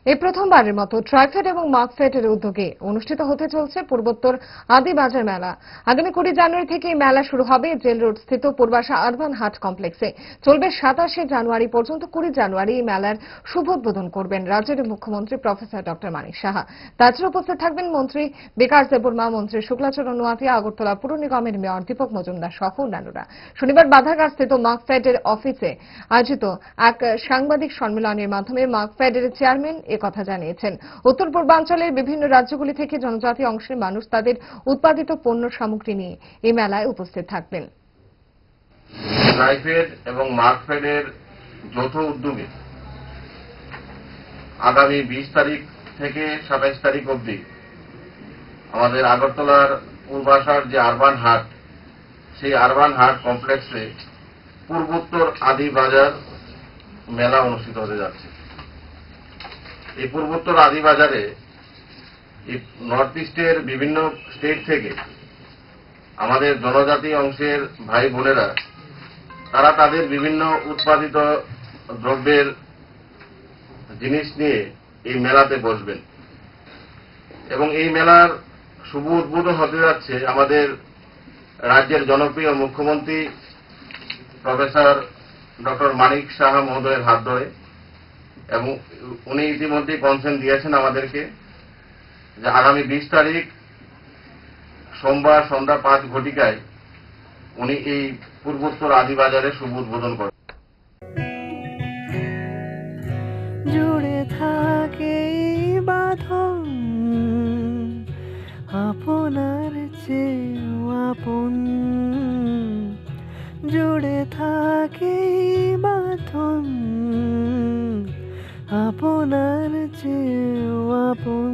এই প্রথমবারের মতো ট্রাইফেড এবং মার্কফেডের উদ্যোগে অনুষ্ঠিত হতে চলছে পূর্বোত্তর আদিবাজার মেলা। আগামী 20 জানুয়ারি থেকে এই মেলা শুরু হবে জেল রোড স্থিত পূর্বাশা আরবান হাট কমপ্লেক্সে। চলবে 27 জানুয়ারি পর্যন্ত। 20 জানুয়ারি এই মেলার শুভ উদ্বোধন করবেন রাজ্যের মুখ্যমন্ত্রী প্রফেসর ডক্টর মানিক সাহা। তাছাড়া উপস্থিত থাকবেন মন্ত্রী বিকাশ দেববর্মা, মন্ত্রী শুক্লাচরণ নোয়াতিয়া, আগরতলা পুর নিগমের মেয়র দীপক মজুমদার সহ অন্যান্যরা। শনিবার বাধারঘাট স্থিত মার্কফেডের অফিসে আয়োজিত এক সাংবাদিক সম্মেলনের মাধ্যমে মার্কফেডের চেয়ারম্যান একথা জানিয়েছেন। উত্তর পূর্বাঞ্চলের বিভিন্ন রাজ্যগুলি থেকে জনজাতি অংশের মানুষ তাদের উৎপাদিত পণ্য সামগ্রী নিয়ে এই মেলায় উপস্থিত থাকবেন। ট্রাইফেড এবং মার্কফেডের যৌথ উদ্যোগে আগামী 20 তারিখ থেকে 27 তারিখ অবধি আমাদের আগরতলার পূর্বাশার যে আরবান হাট, সেই আরবান হাট কমপ্লেক্সে পূর্বোত্তর আদি বাজার মেলা অনুষ্ঠিত হতে যাচ্ছে। এই পূর্বোত্তর আদি বাজারে নর্থ ইস্টের বিভিন্ন স্টেট থেকে আমাদের জনজাতি অংশের ভাই বোনেরা তারা তাদের বিভিন্ন উৎপাদিত দ্রব্যের জিনিস নিয়ে এই মেলাতে বসবেন এবং এই মেলার শুভ উদ্বোধন হতে যাচ্ছে আমাদের রাজ্যের জনপ্রিয় মুখ্যমন্ত্রী প্রফেসর ডক্টর মানিক সাহা মহোদয়ের হাত ধরে। এবং উনি ইতিমধ্যে কনসেন্ট দিয়েছেন আমাদেরকে যে আগামী 20 তারিখ সোমবার সন্ধ্যা 5 ঘটিকায় উনি এই পূর্বোত্তর আদি বাজারে শুভ উদ্বোধন করেন। জুড়ে থাকে বাঁধন আপনার চেয়েও আপন, জুড়ে থাকে বাঁধন আপনার চেয়েও আপন।